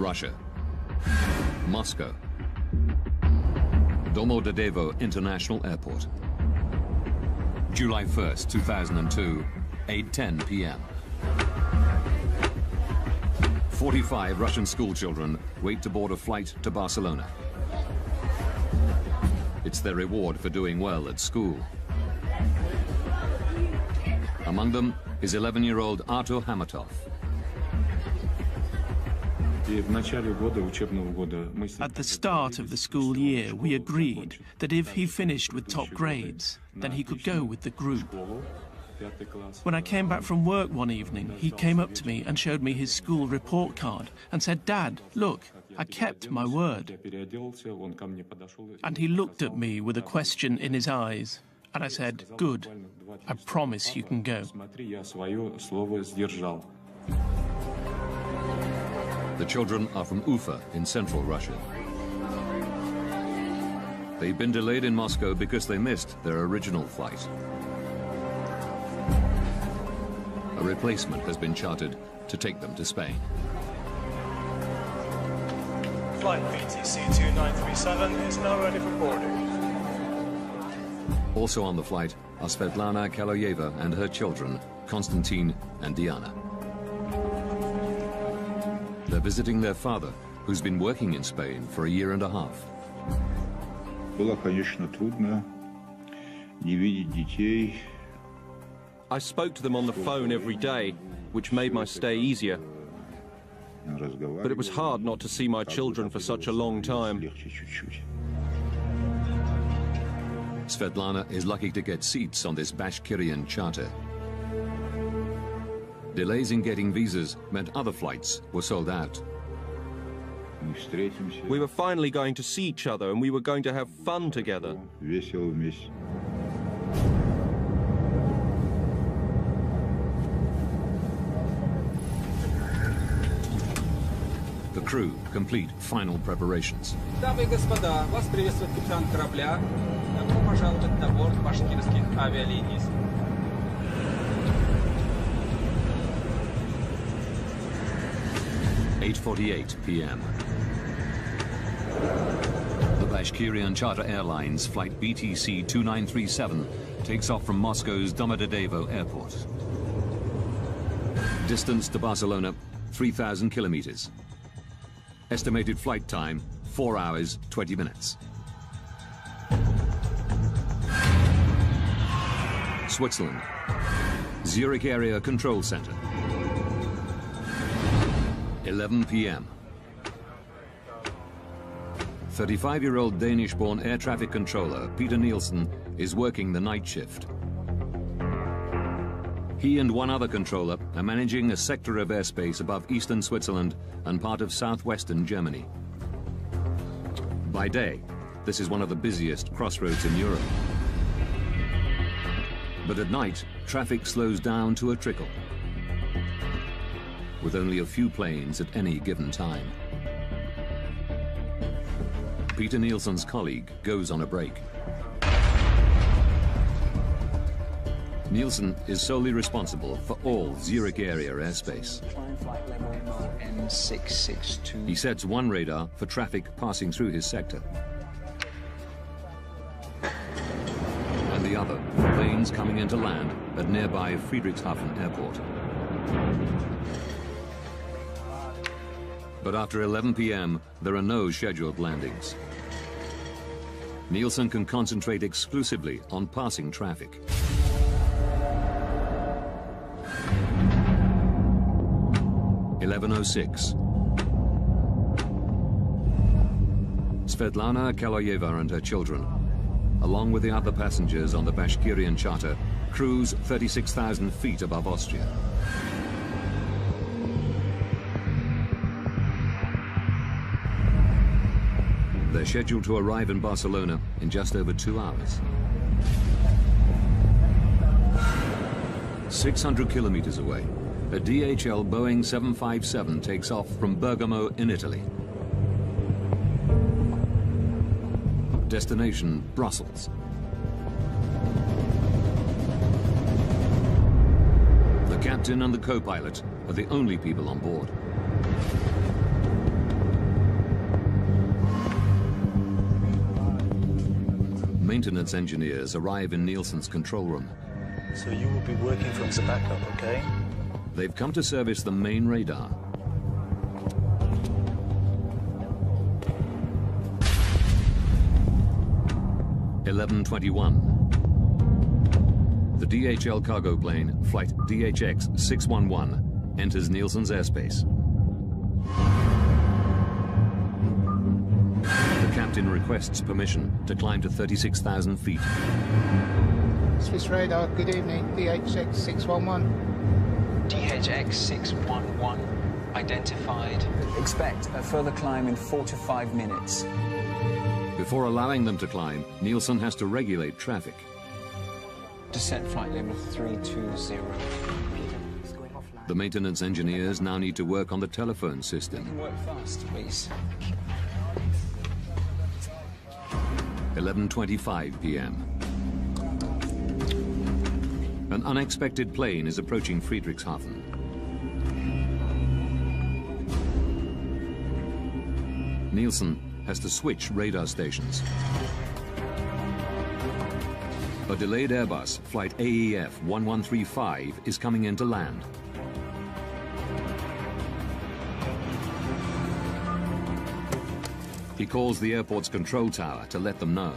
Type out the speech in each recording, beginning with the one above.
Russia. Moscow. Domodedovo International Airport. July 1st, 2002, 8:10 p.m. 45 Russian schoolchildren wait to board a flight to Barcelona. It's their reward for doing well at school. Among them is 11-year-old Artur Hamatov. At the start of the school year, we agreed that if he finished with top grades, then he could go with the group. When I came back from work one evening, he came up to me and showed me his school report card and said, "Dad, look, I kept my word." And he looked at me with a question in his eyes, and I said, "Good, I promise you can go." The children are from Ufa in central Russia. They've been delayed in Moscow because they missed their original flight. A replacement has been chartered to take them to Spain. Flight BTC 2937 is now ready for boarding. Also on the flight are Svetlana Kaloyeva and her children, Konstantin and Diana. They're visiting their father, who's been working in Spain for a year and a half. I spoke to them on the phone every day, which made my stay easier. But it was hard not to see my children for such a long time. Svetlana is lucky to get seats on this Bashkirian charter. Delays in getting visas meant other flights were sold out. We were finally going to see each other and we were going to have fun together. The crew complete final preparations. Дамы и господа, вас приветствует капитан корабля. Добро пожаловать на борт башкирских авиалиний. 8:48 p.m. The Bashkirian Charter Airlines flight BTC 2937 takes off from Moscow's Domodedovo Airport. Distance to Barcelona, 3,000 kilometers. Estimated flight time, 4 hours, 20 minutes. Switzerland. Zurich Area Control Center. 11 p.m. 35-year-old Danish-born air traffic controller Peter Nielsen is working the night shift. He and one other controller are managing a sector of airspace above eastern Switzerland and part of southwestern Germany. By day, this is one of the busiest crossroads in Europe. But at night, traffic slows down to a trickle, with only a few planes at any given time. Peter Nielsen's colleague goes on a break. Nielsen is solely responsible for all Zurich area airspace. He sets one radar for traffic passing through his sector, and the other for planes coming into land at nearby Friedrichshafen Airport. But after 11 p.m., there are no scheduled landings. Nielsen can concentrate exclusively on passing traffic. (11:06). Svetlana Kaloyeva and her children, along with the other passengers on the Bashkirian charter, cruise 36,000 feet above Austria. They're scheduled to arrive in Barcelona in just over 2 hours. 600 kilometers away, a DHL Boeing 757 takes off from Bergamo in Italy. Destination, Brussels. The captain and the co-pilot are the only people on board. maintenance engineers arrive in Nielsen's control room. So you will be working from the backup, okay? They've come to service the main radar. (11:21). The DHL cargo plane, flight DHX 611, enters Nielsen's airspace. The captain requests permission to climb to 36,000 feet. Swiss radar, good evening, DHX 611. DHX 611 identified. Expect a further climb in 4 to 5 minutes. Before allowing them to climb, Nielsen has to regulate traffic. Descent flight level 320. The maintenance engineers now need to work on the telephone system. Work fast, please. 11:25 p.m. An unexpected plane is approaching Friedrichshafen. Nielsen has to switch radar stations. A delayed Airbus, flight AEF 1135, is coming in to land. He calls the airport's control tower to let them know.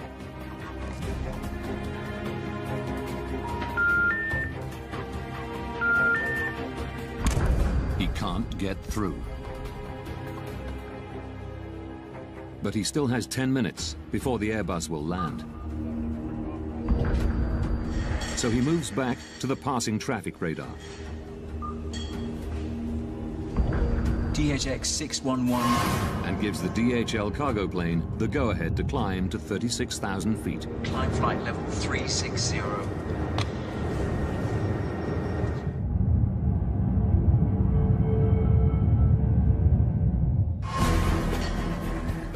He can't get through. But he still has 10 minutes before the Airbus will land. So he moves back to the passing traffic radar. DHX 611. And gives the DHL cargo plane the go-ahead to climb to 36,000 feet. Climb flight level 360.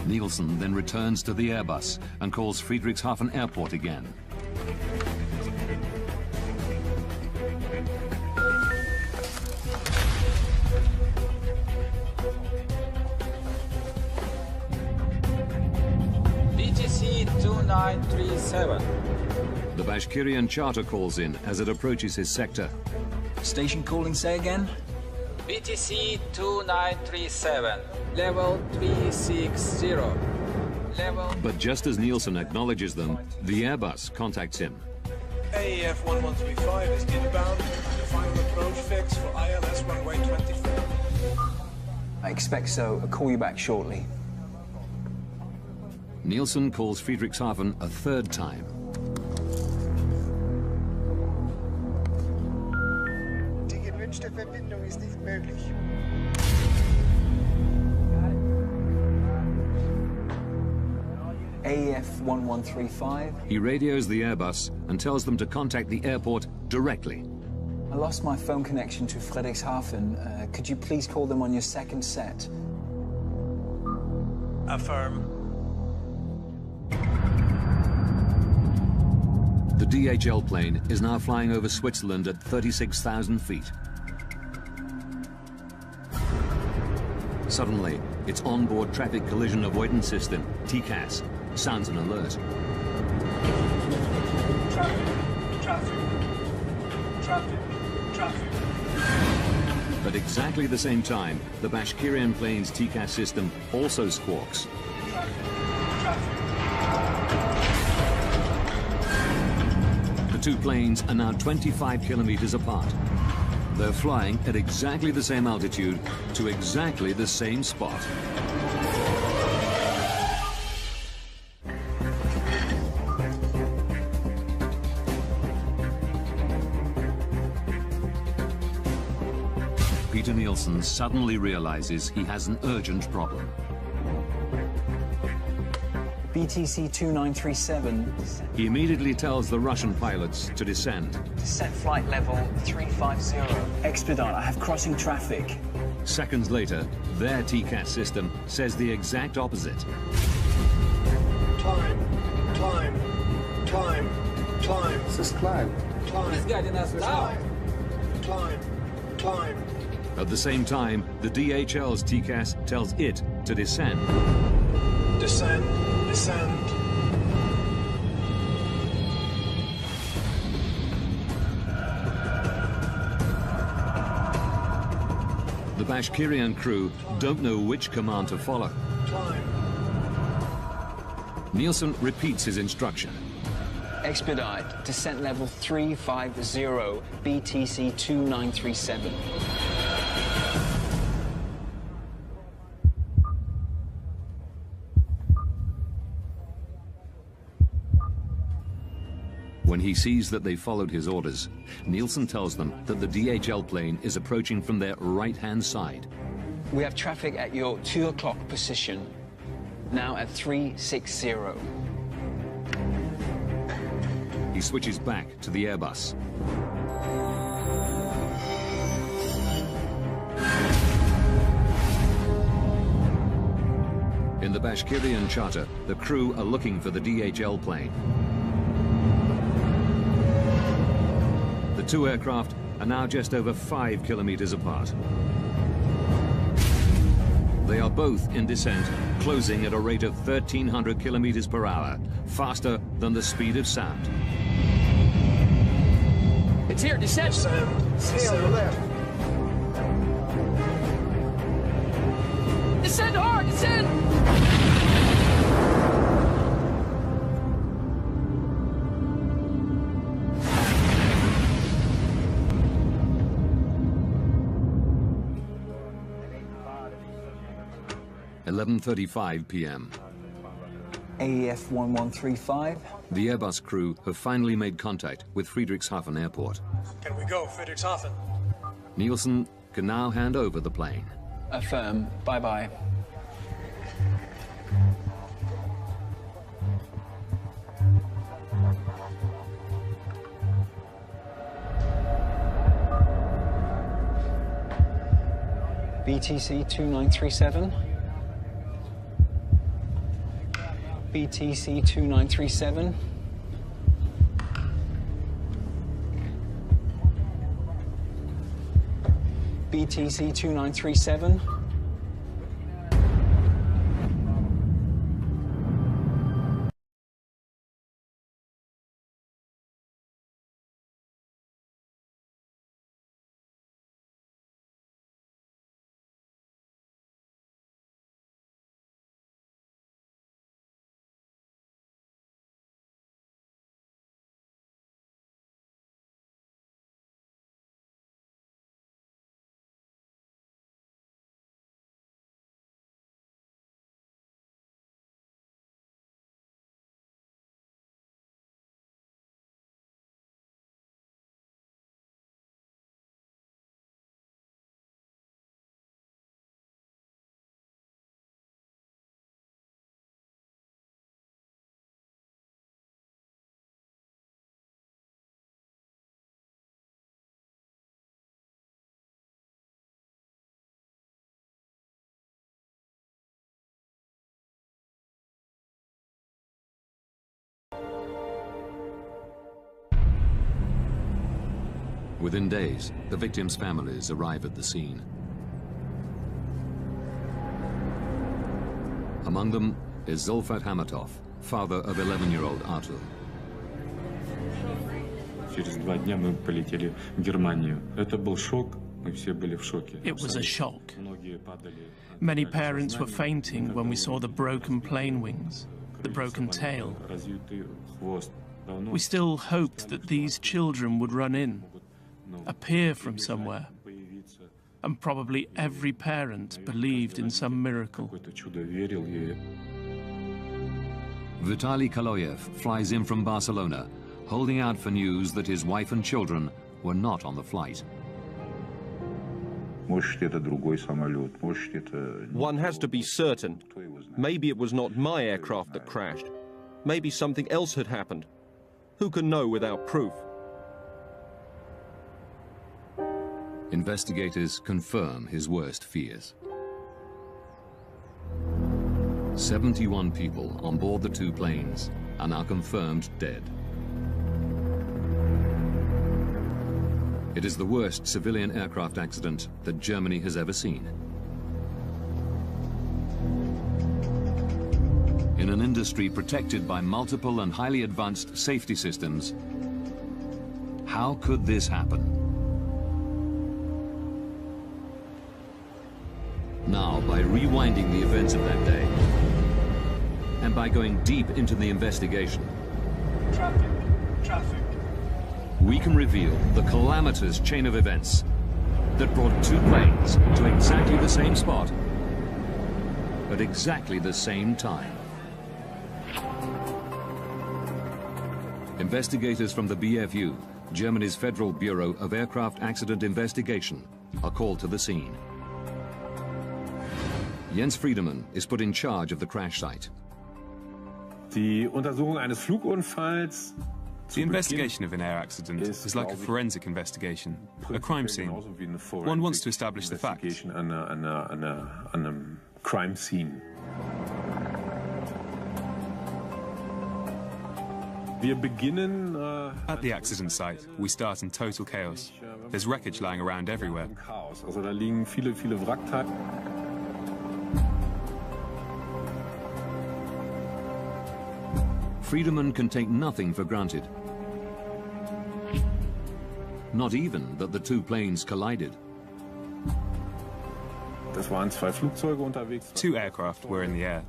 Nielsen then returns to the Airbus and calls Friedrichshafen Airport again. BTC 2937. The Bashkirian charter calls in as it approaches his sector. Station calling, say again? BTC 2937. Level 360. Level... But just as Nielsen acknowledges them, the Airbus contacts him. AEF 1135 is inbound. The final approach fix for ILS runway 24. I expect so. I'll call you back shortly. Nielsen calls Friedrichshafen a third time. Die gewünschte Verbindung ist nicht möglich. AEF 1135. He radios the Airbus and tells them to contact the airport directly. I lost my phone connection to Friedrichshafen. Could you please call them on your second set? Affirm. The DHL plane is now flying over Switzerland at 36,000 feet. Suddenly, its onboard traffic collision avoidance system, TCAS, sounds an alert. Traffic. At exactly the same time, the Bashkirian plane's TCAS system also squawks. The two planes are now 25 kilometers apart. They're flying at exactly the same altitude to exactly the same spot. Peter Nielsen suddenly realizes he has an urgent problem. BTC 2937. He immediately tells the Russian pilots to descend. Descent flight level 350. Expedite, I have crossing traffic. Seconds later, their TCAS system says the exact opposite. Climb. Just climb. He's guiding us down. Climb. At the same time, the DHL's TCAS tells it to descend. Descend. The Bashkirian crew don't know which command to follow. Climb. Nielsen repeats his instruction. Expedite, descent level 350, BTC 2937. When he sees that they followed his orders, Nielsen tells them that the DHL plane is approaching from their right-hand side. We have traffic at your 2 o'clock position, now at 360. He switches back to the Airbus. In the Bashkirian charter, the crew are looking for the DHL plane. The two aircraft are now just over 5 kilometers apart. They are both in descent, closing at a rate of 1,300 kilometers per hour, faster than the speed of sound. It's here, descent! Stay on the left. Descend hard, descend! 11:35 p.m. AEF 1135. The Airbus crew have finally made contact with Friedrichshafen Airport. Can we go, Friedrichshafen? Nielsen can now hand over the plane. Affirm, bye-bye. BTC 2937. BTC 2937. BTC 2937. Within days, the victims' families arrive at the scene. Among them is Zulfat Hamatov, father of 11-year-old Artur. Через 2 дня мы полетели в Германию. Это был шок. Мы все были в шоке. It was a shock. Many parents were fainting when we saw the broken plane wings, the broken tail. We still hoped that these children would run in, appear from somewhere, and probably every parent believed in some miracle. Vitaly Kaloyev flies in from Barcelona, holding out for news that his wife and children were not on the flight. One has to be certain. Maybe it was not my aircraft that crashed. Maybe something else had happened. Who can know without proof? Investigators confirm his worst fears. 71 people on board the two planes are now confirmed dead. It is the worst civilian aircraft accident that Germany has ever seen. In an industry protected by multiple and highly advanced safety systems, how could this happen? Now, by rewinding the events of that day, and by going deep into the investigation, Traffic. we can reveal the calamitous chain of events that brought two planes to exactly the same spot at exactly the same time. Investigators from the BFU, Germany's Federal Bureau of Aircraft Accident Investigation, are called to the scene. Jens Friedemann is put in charge of the crash site. Die Untersuchung eines Flugunfalls. The investigation of an air accident is like a forensic investigation, a crime scene. One wants to establish the facts. Crime scene. Wir beginnen At the accident site, we start in total chaos. There's wreckage lying around everywhere. Also da liegen viele Wrackteile. Friedemann can take nothing for granted. Not even that the two planes collided. Das waren zwei Flugzeuge unterwegs. Two aircraft were in the air.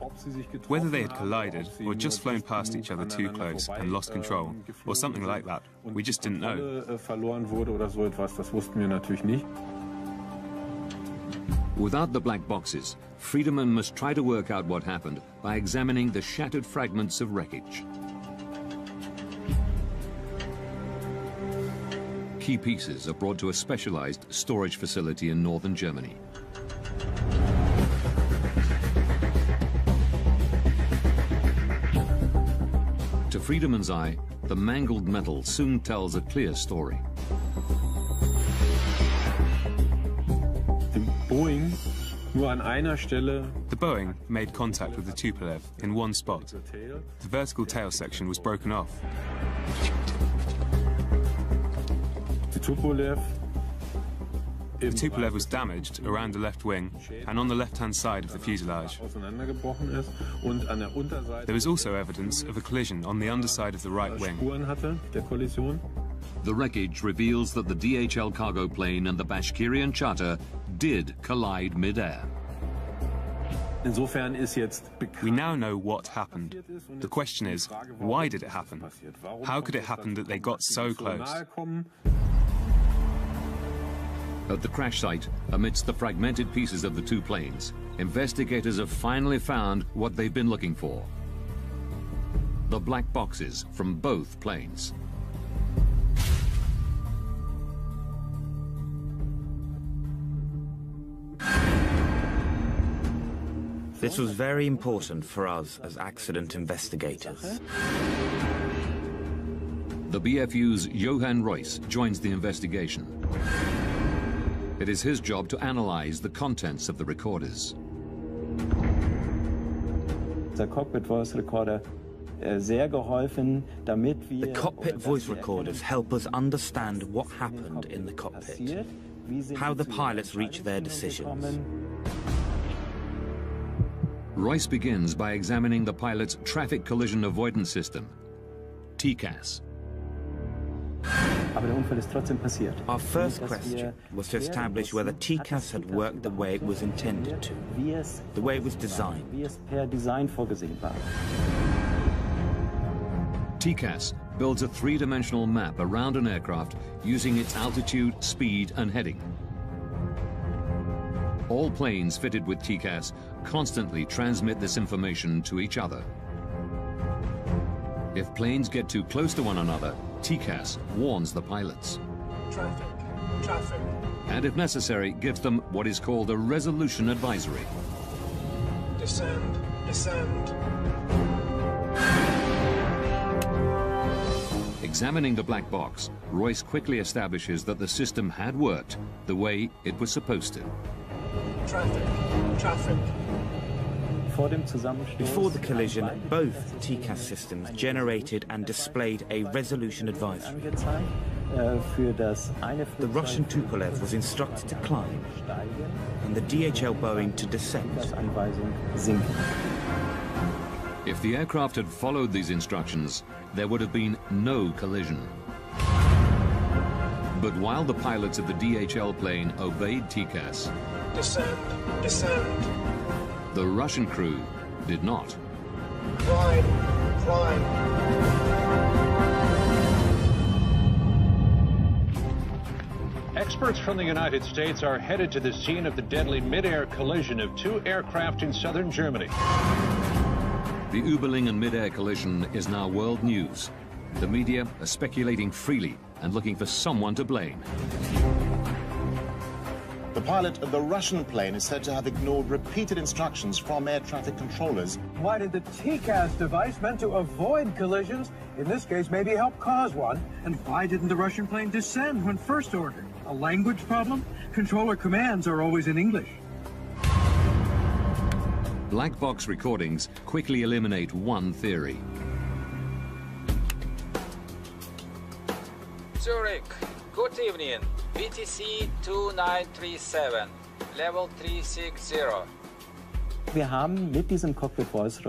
Whether they had collided or just flown past each other too close and lost control, or something like that, we just didn't know. Verloren wurde oder so etwas, das wussten wir natürlich nicht. Without the black boxes, Friedemann must try to work out what happened by examining the shattered fragments of wreckage. Key pieces are brought to a specialized storage facility in northern Germany. To Friedemann's eye, the mangled metal soon tells a clear story. The Boeing made contact with the Tupolev in one spot. The vertical tail section was broken off. The Tupolev was damaged around the left wing and on the left-hand side of the fuselage. There was also evidence of a collision on the underside of the right wing. The wreckage reveals that the DHL cargo plane and the Bashkirian charter did collide mid-air. We now know what happened. The question is, why did it happen? How could it happen that they got so close? At the crash site, amidst the fragmented pieces of the two planes, investigators have finally found what they've been looking for. The black boxes from both planes. This was very important for us as accident investigators. The BFU's Johann Reuss joins the investigation. It is his job to analyze the contents of the recorders. The cockpit voice recorders help us understand what happened in the cockpit, how the pilots reached their decisions. Reuss begins by examining the pilot's traffic collision avoidance system, TCAS. Our first question was to establish whether TCAS had worked the way it was intended to, the way it was designed. TCAS builds a three-dimensional map around an aircraft using its altitude, speed, and heading. All planes fitted with TCAS constantly transmit this information to each other. If planes get too close to one another, TCAS warns the pilots. Traffic. And if necessary, gives them what is called a resolution advisory. Descend. Examining the black box, Reuss quickly establishes that the system had worked the way it was supposed to. Traffic. Before the collision, both TCAS systems generated and displayed a resolution advisory. The Russian Tupolev was instructed to climb, and the DHL Boeing to descend. If the aircraft had followed these instructions, there would have been no collision. But while the pilots of the DHL plane obeyed TCAS, Descend, descend. the Russian crew did not. Climb, climb. Experts from the United States are headed to the scene of the deadly mid-air collision of two aircraft in southern Germany. The Überlingen mid-air collision is now world news. The media are speculating freely and looking for someone to blame. The pilot of the Russian plane is said to have ignored repeated instructions from air traffic controllers. Why did the TCAS device meant to avoid collisions, in this case maybe help cause one? And why didn't the Russian plane descend when first ordered? A language problem? Controller commands are always in English. Black box recordings quickly eliminate one theory. Zurich, good evening. VTC 2937, level 360. Wir haben mit diesem Cockpit Voice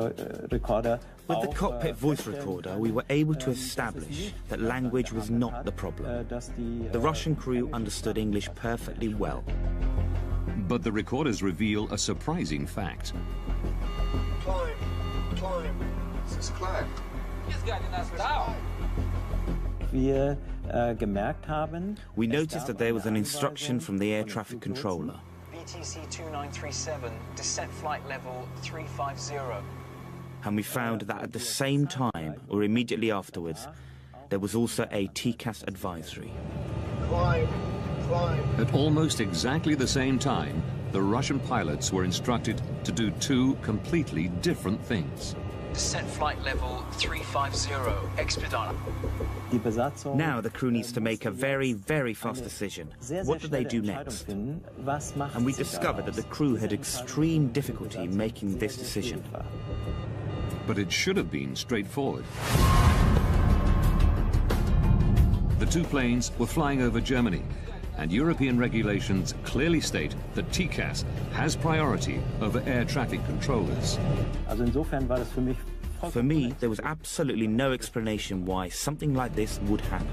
Recorder With the cockpit voice recorder, we were able to establish that language was not the problem. The Russian crew understood English perfectly well. But the recorders reveal a surprising fact. Climb, climb. This is climb. He's guiding us down. We noticed that there was an instruction from the air traffic controller. VTC 2937, descent flight level 350. And we found that at the same time, or immediately afterwards, there was also a TCAS advisory. Climb, climb. At almost exactly the same time, the Russian pilots were instructed to do two completely different things. Descent flight level 350, expedite. Now the crew needs to make a very, very fast decision. What do they do next? And we discovered that the crew had extreme difficulty making this decision. But it should have been straightforward. The two planes were flying over Germany, and European regulations clearly state that TCAS has priority over air traffic controllers. For me, there was absolutely no explanation why something like this would happen.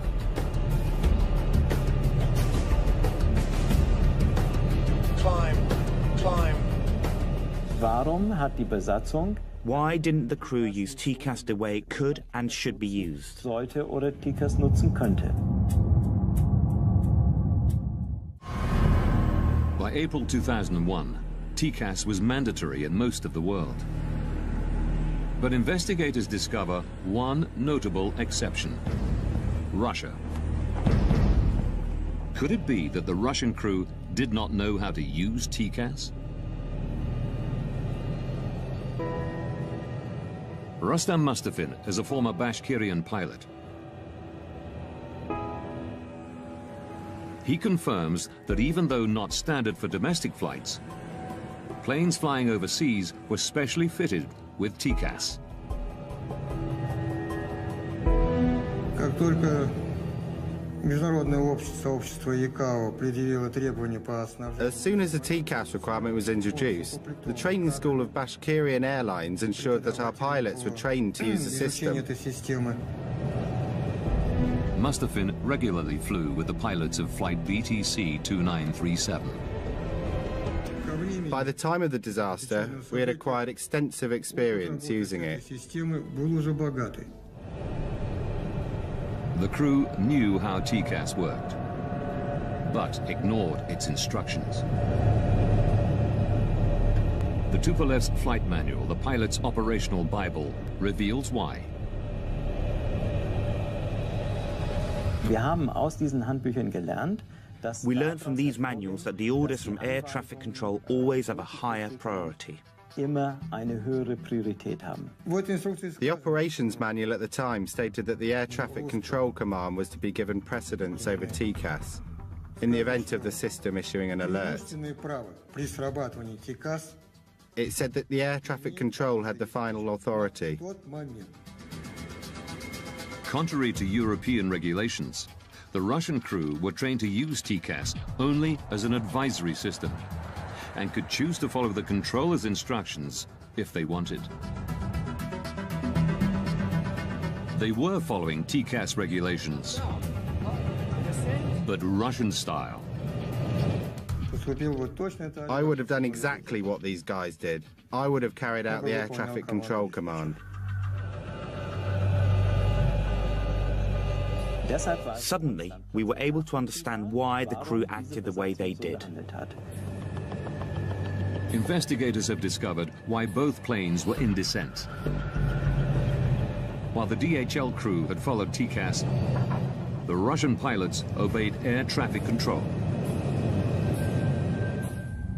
Climb, climb. Why didn't the crew use TCAS the way it could and should be used? By April 2001, TCAS was mandatory in most of the world. But investigators discover one notable exception: Russia. Could it be that the Russian crew did not know how to use TCAS? Rustam Mustafin is a former Bashkirian pilot. He confirms that even though not standard for domestic flights, planes flying overseas were specially fitted with TCAS. As soon as the TCAS requirement was introduced, the training school of Bashkirian Airlines ensured that our pilots were trained to use the system. Mustafin regularly flew with the pilots of flight BTC 2937. By the time of the disaster, we had acquired extensive experience using it. The crew knew how TCAS worked, but ignored its instructions. The Tupolev's flight manual, the pilot's operational Bible, reveals why. We learned from these manuals that the orders from air traffic control always have a higher priority. The operations manual at the time stated that the air traffic control command was to be given precedence over TCAS in the event of the system issuing an alert. It said that the air traffic control had the final authority. Contrary to European regulations, the Russian crew were trained to use TCAS only as an advisory system and could choose to follow the controller's instructions if they wanted. They were following TCAS regulations. but Russian style. I would have done exactly what these guys did. I would have carried out the air traffic control command. Suddenly, we were able to understand why the crew acted the way they did. Investigators have discovered why both planes were in descent. While the DHL crew had followed TCAS, the Russian pilots obeyed air traffic control.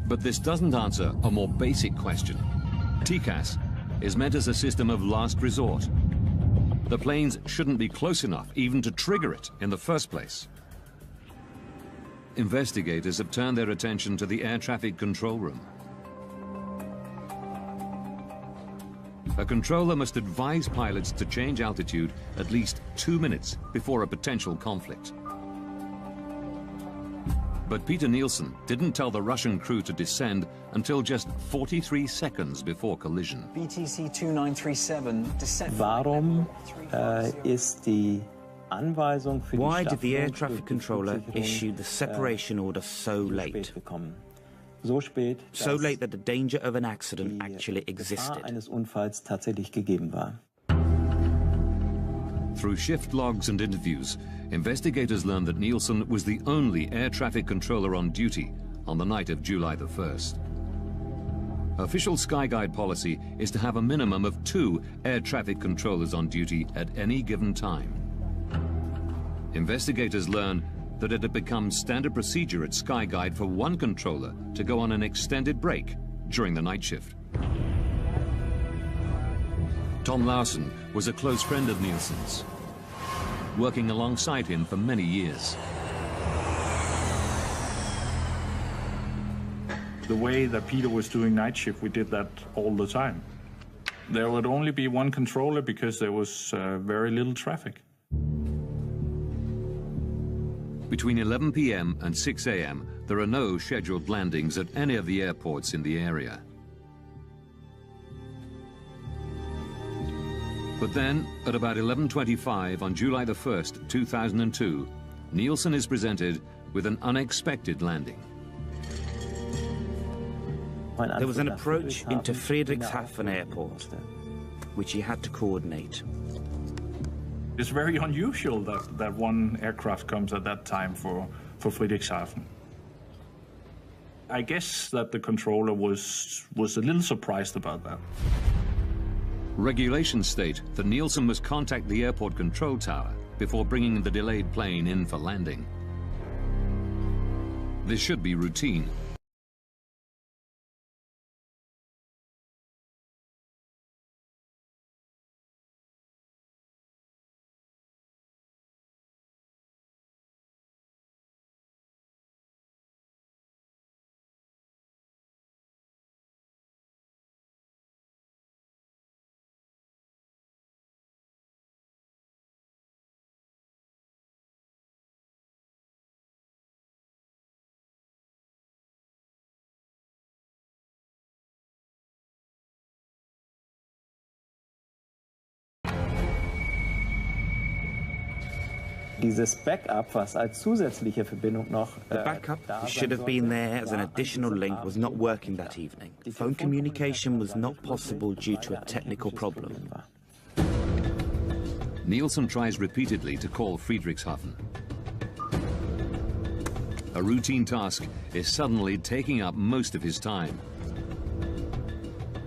But this doesn't answer a more basic question. TCAS is meant as a system of last resort. The planes shouldn't be close enough even to trigger it in the first place. Investigators have turned their attention to the air traffic control room. A controller must advise pilots to change altitude at least 2 minutes before a potential conflict. But Peter Nielsen didn't tell the Russian crew to descend until just 43 seconds before collision. BTC 2937 descent. Why did the air traffic controller issue the separation order so late? So late that the danger of an accident actually existed. Through shift logs and interviews, investigators learned that Nielsen was the only air traffic controller on duty on the night of July the 1st. Official Skyguide policy is to have a minimum of 2 air traffic controllers on duty at any given time. Investigators learn that it had become standard procedure at Skyguide for one controller to go on an extended break during the night shift. Tom Larsen was a close friend of Nielsen's, working alongside him for many years. The way that Peter was doing night shift, we did that all the time. There would only be one controller because there was very little traffic. Between 11 p.m. and 6 a.m., there are no scheduled landings at any of the airports in the area. But then, at about 11:25 on July the 1st, 2002, Nielsen is presented with an unexpected landing. There was an approach into Friedrichshafen Airport, which he had to coordinate. It's very unusual that one aircraft comes at that time for Friedrichshafen. I guess that the controller was a little surprised about that. Regulations state that Nielsen must contact the airport control tower before bringing the delayed plane in for landing. This should be routine. Dieses Backup, was als zusätzliche Verbindung noch... The backup, which should have been there as an additional link, was not working that evening. Phone communication was not possible due to a technical problem. Nielsen tries repeatedly to call Friedrichshafen. A routine task is suddenly taking up most of his time.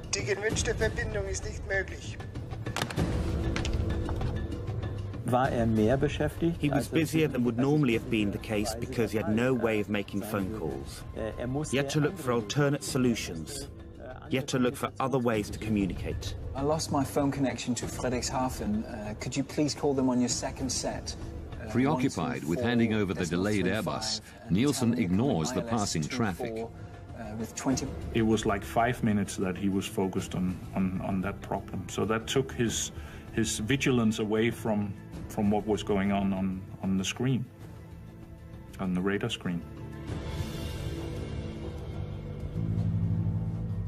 Die gewünschte Verbindung ist nicht möglich. He was busier than would normally have been the case because he had no way of making phone calls. He had to look for alternate solutions. He had to look for other ways to communicate. I lost my phone connection to Friedrichshafen. Could you please call them on your second set? Preoccupied with handing over the delayed Airbus, Nielsen ignores the passing traffic. It was like 5 minutes that he was focused on that problem. So that took his vigilance away from what was going on the screen, on the radar screen.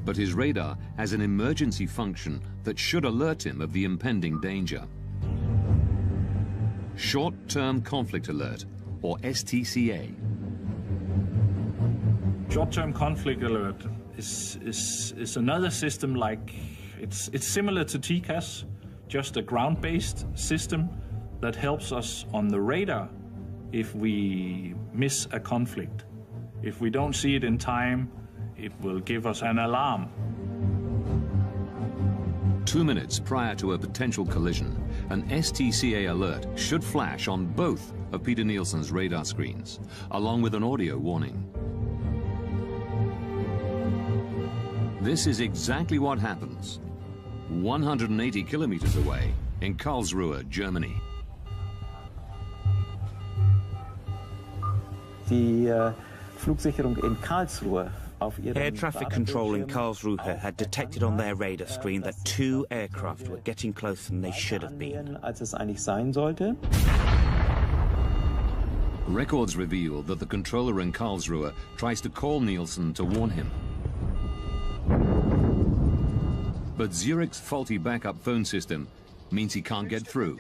But his radar has an emergency function that should alert him of the impending danger. Short-term conflict alert, or STCA. Short-term conflict alert is another system like, it's similar to TCAS, just a ground-based system that helps us on the radar if we miss a conflict. If we don't see it in time, it will give us an alarm. 2 minutes prior to a potential collision, an STCA alert should flash on both of Peter Nielsen's radar screens, along with an audio warning. This is exactly what happens 180 kilometers away in Karlsruhe, Germany. Die Flugsicherung in Karlsruhe. Air traffic control in Karlsruhe had detected on their radar screen that 2 aircraft were getting closer than they should have been. Als es eigentlich sein sollte. Records reveal that the controller in Karlsruhe tries to call Nielsen to warn him. But Zurich's faulty backup phone system means he can't get through.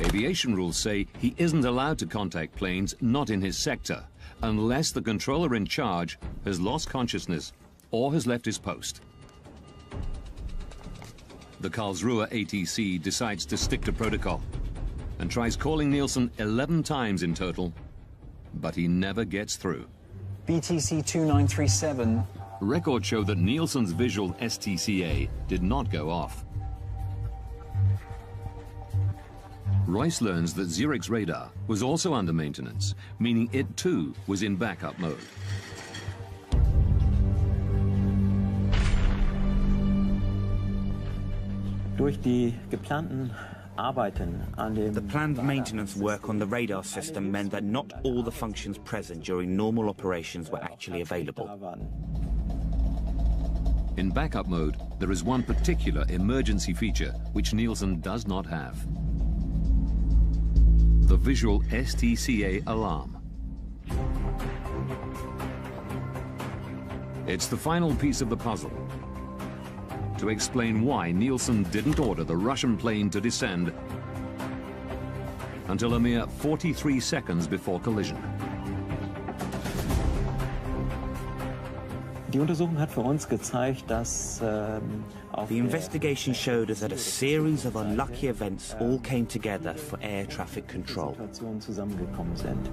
Aviation rules say he isn't allowed to contact planes not in his sector unless the controller in charge has lost consciousness or has left his post. The Karlsruhe ATC decides to stick to protocol and tries calling Nielsen 11 times in total, but he never gets through. BTC 2937. Records show that Nielsen's visual STCA did not go off. Royce learns that Zurich's radar was also under maintenance, meaning it too was in backup mode. Durch die geplanten Arbeiten an dem The planned maintenance work on the radar system meant that not all the functions present during normal operations were actually available. In backup mode, there is one particular emergency feature which Nielsen does not have. The visual STCA alarm. It's the final piece of the puzzle to explain why Nielsen didn't order the Russian plane to descend until a mere 43 seconds before collision. Die Untersuchung hat für uns gezeigt, dass the investigation showed us that a series of unlucky events all came together for air traffic control. zusammengekommen sind.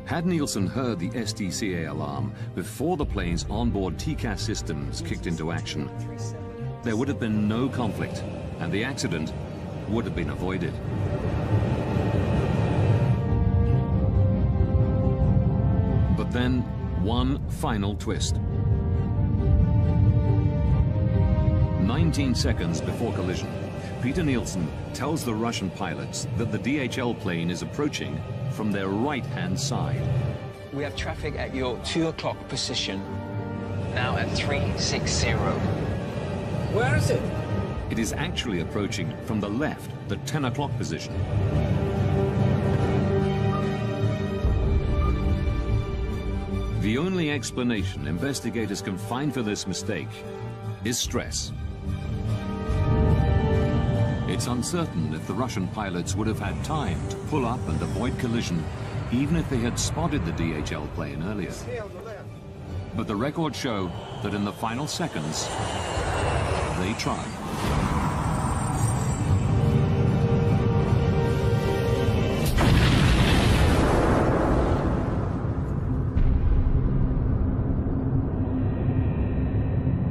Had Nielsen heard the STCA alarm before the plane's onboard TCAS systems kicked into action, there would have been no conflict and the accident would have been avoided. But then, one final twist. 19 seconds before collision, Peter Nielsen tells the Russian pilots that the DHL plane is approaching from their right-hand side. We have traffic at your 2 o'clock position, now at 360. Where is it? It is actually approaching from the left, the 10 o'clock position. The only explanation investigators can find for this mistake is stress. It's uncertain if the Russian pilots would have had time to pull up and avoid collision, even if they had spotted the DHL plane earlier. But the records show that in the final seconds, they tried.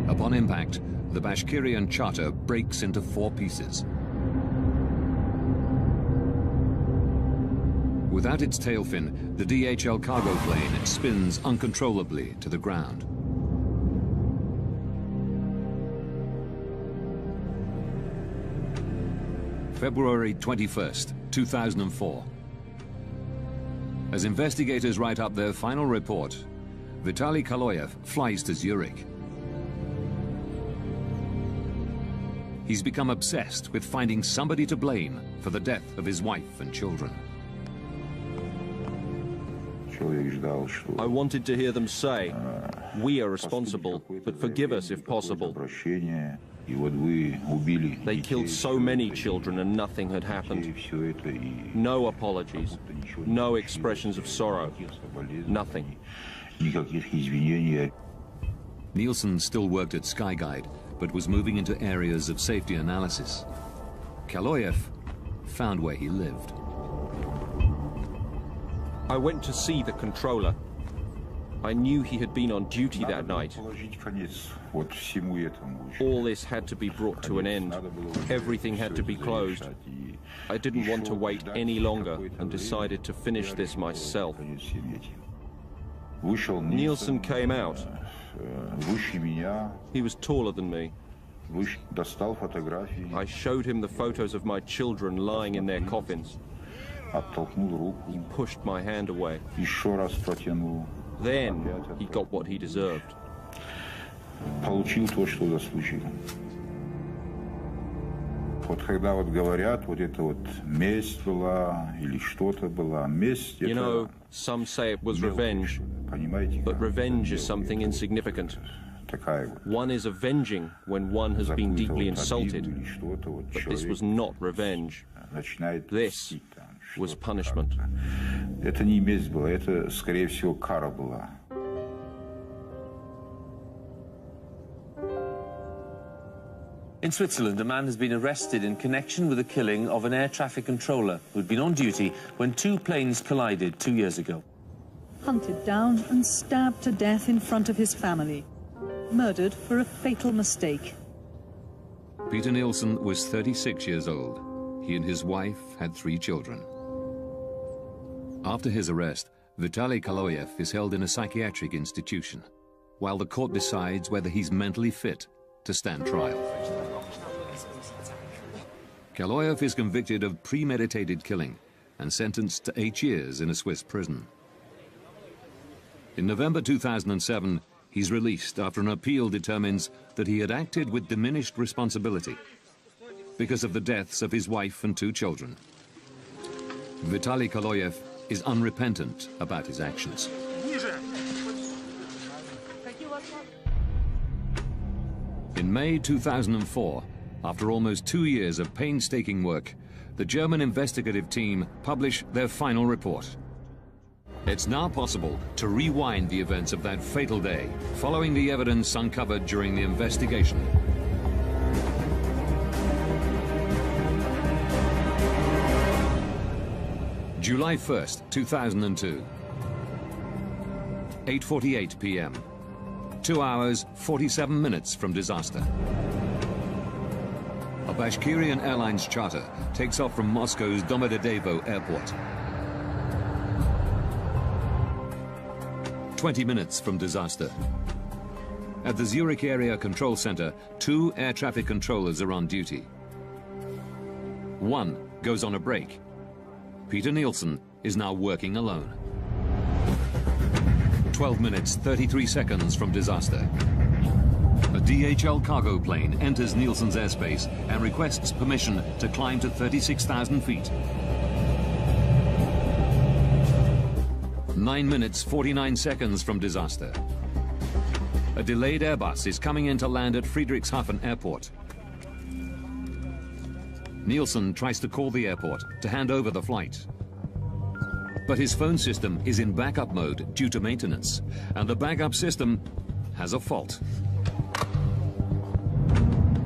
Upon impact, the Bashkirian charter breaks into 4 pieces. Without its tail fin, the DHL cargo plane spins uncontrollably to the ground. February 21st, 2004. As investigators write up their final report, Vitaly Kaloyev flies to Zurich. He's become obsessed with finding somebody to blame for the death of his wife and children. I wanted to hear them say, "We are responsible, but forgive us if possible." They killed so many children and nothing had happened. No apologies, no expressions of sorrow, nothing. Nielsen still worked at Skyguide, but was moving into areas of safety analysis. Kaloyev found where he lived. I went to see the controller. I knew he had been on duty that night. All this had to be brought to an end. Everything had to be closed. I didn't want to wait any longer and decided to finish this myself. Nielsen came out. He was taller than me. I showed him the photos of my children lying in their coffins. He pushed my hand away. Then he got what he deserved. You know, some say it was revenge, but revenge is something insignificant. One is avenging when one has been deeply insulted, but this was not revenge. This was punishment. Это не месть была, это, скорее всего, кара была. In Switzerland, a man has been arrested in connection with the killing of an air traffic controller who'd been on duty when two planes collided 2 years ago. Hunted down and stabbed to death in front of his family. Murdered for a fatal mistake. Peter Nielsen was 36 years old. He and his wife had 3 children. After his arrest, Vitaly Kaloyev is held in a psychiatric institution, while the court decides whether he's mentally fit to stand trial. Kaloyev is convicted of premeditated killing and sentenced to 8 years in a Swiss prison. In November 2007, he's released after an appeal determines that he had acted with diminished responsibility because of the deaths of his wife and 2 children. Vitaly Kaloyev is unrepentant about his actions. In May 2004, after almost 2 years of painstaking work, the German investigative team publish their final report. It's now possible to rewind the events of that fatal day, following the evidence uncovered during the investigation. July 1st, 2002. 8:48 p.m. 2 hours, 47 minutes from disaster. A Bashkirian Airlines charter takes off from Moscow's Domodedovo airport. 20 minutes from disaster. At the Zurich Area Control Center, 2 air traffic controllers are on duty. One goes on a break. Peter Nielsen is now working alone. 12 minutes, 33 seconds from disaster. A DHL cargo plane enters Nielsen's airspace and requests permission to climb to 36,000 feet. 9 minutes, 49 seconds from disaster. A delayed Airbus is coming in to land at Friedrichshafen Airport. Nielsen tries to call the airport to hand over the flight. But his phone system is in backup mode due to maintenance, and the backup system has a fault.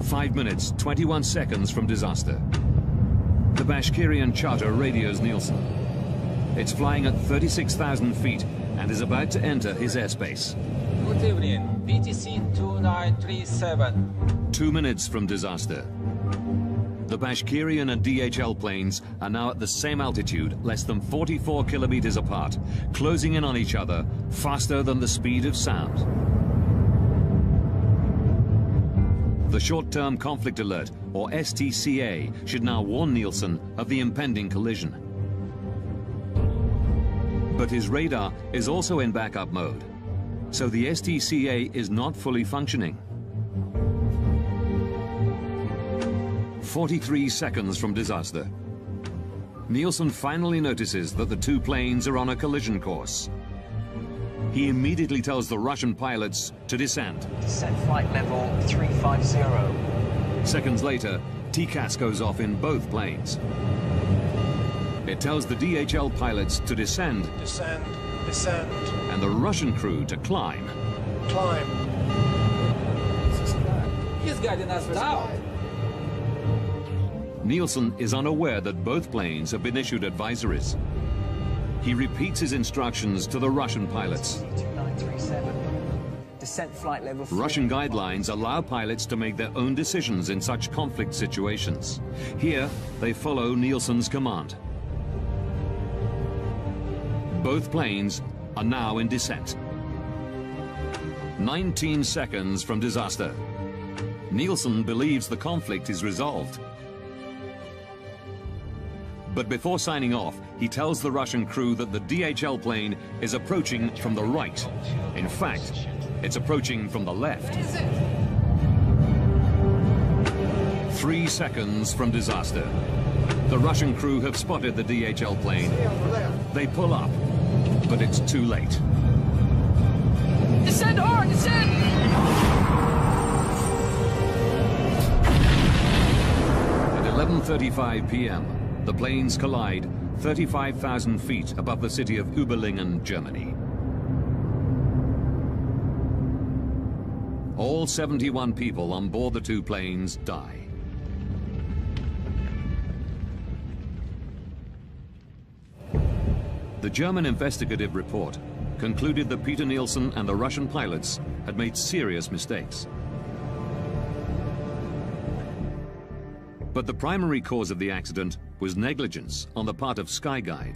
5 minutes, 21 seconds from disaster. The Bashkirian charter radios Nielsen. It's flying at 36,000 feet and is about to enter his airspace. Good evening, BTC 2937. 2 minutes from disaster. The Bashkirian and DHL planes are now at the same altitude, less than 44 kilometers apart, closing in on each other faster than the speed of sound. The Short-Term Conflict Alert, or STCA, should now warn Nielsen of the impending collision. But his radar is also in backup mode, so the STCA is not fully functioning. 43 seconds from disaster. Nielsen finally notices that the 2 planes are on a collision course. He immediately tells the Russian pilots to descend. Descent flight level 350. Seconds later, TCAS goes off in both planes. It tells the DHL pilots to descend. Descend, descend. And the Russian crew to climb. Climb. He's guiding us down. Nielsen is unaware that both planes have been issued advisories. He repeats his instructions to the Russian pilots. Descent flight level 4. Russian guidelines allow pilots to make their own decisions in such conflict situations. Here, they follow Nielsen's command. Both planes are now in descent. 19 seconds from disaster. Nielsen believes the conflict is resolved. But before signing off, he tells the Russian crew that the DHL plane is approaching from the right. In fact, it's approaching from the left. 3 seconds from disaster. The Russian crew have spotted the DHL plane. They pull up, but it's too late. Descend hard, descend! At 11:35 p.m., the planes collide 35,000 feet above the city of Überlingen, Germany. All 71 people on board the two planes die. The German investigative report concluded that Peter Nielsen and the Russian pilots had made serious mistakes. But the primary cause of the accident was negligence on the part of Skyguide.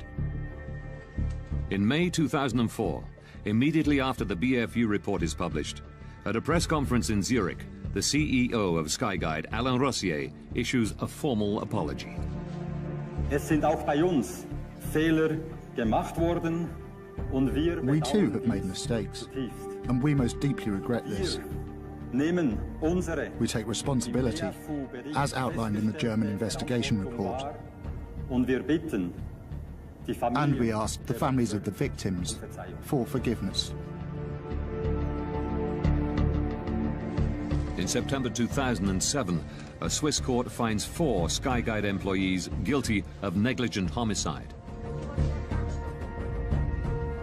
In May 2004, immediately after the BFU report is published, at a press conference in Zurich, the CEO of Skyguide, Alain Rossier, issues a formal apology. Es sind auch bei uns Fehler gemacht worden und wir We too have made mistakes, and we most deeply regret this. We take responsibility, as outlined in the German investigation report. And we ask the families of the victims for forgiveness. In September 2007, a Swiss court finds 4 Skyguide employees guilty of negligent homicide.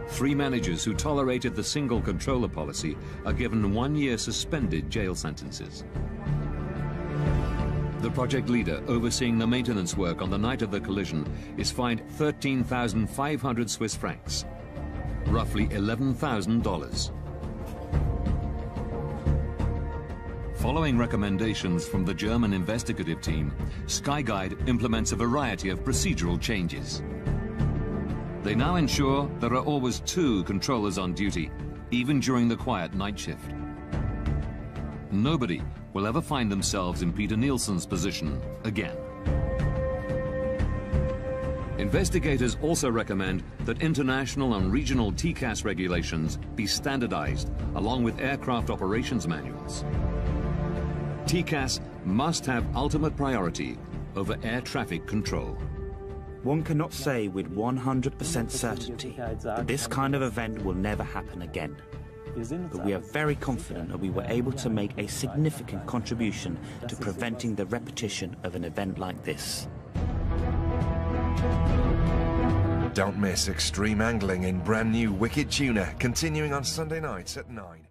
3 managers who tolerated the single controller policy are given 1-year suspended jail sentences. The project leader overseeing the maintenance work on the night of the collision is fined 13,500 Swiss francs, roughly $11,000. Following recommendations from the German investigative team, Skyguide implements a variety of procedural changes. They now ensure there are always 2 controllers on duty, even during the quiet night shift. Nobody will ever find themselves in Peter Nielsen's position again. Investigators also recommend that international and regional TCAS regulations be standardized, along with aircraft operations manuals. TCAS must have ultimate priority over air traffic control. One cannot say with 100% certainty that this kind of event will never happen again. But we are very confident that we were able to make a significant contribution to preventing the repetition of an event like this. Don't miss extreme angling in brand new Wicked Tuna, continuing on Sunday nights at 9.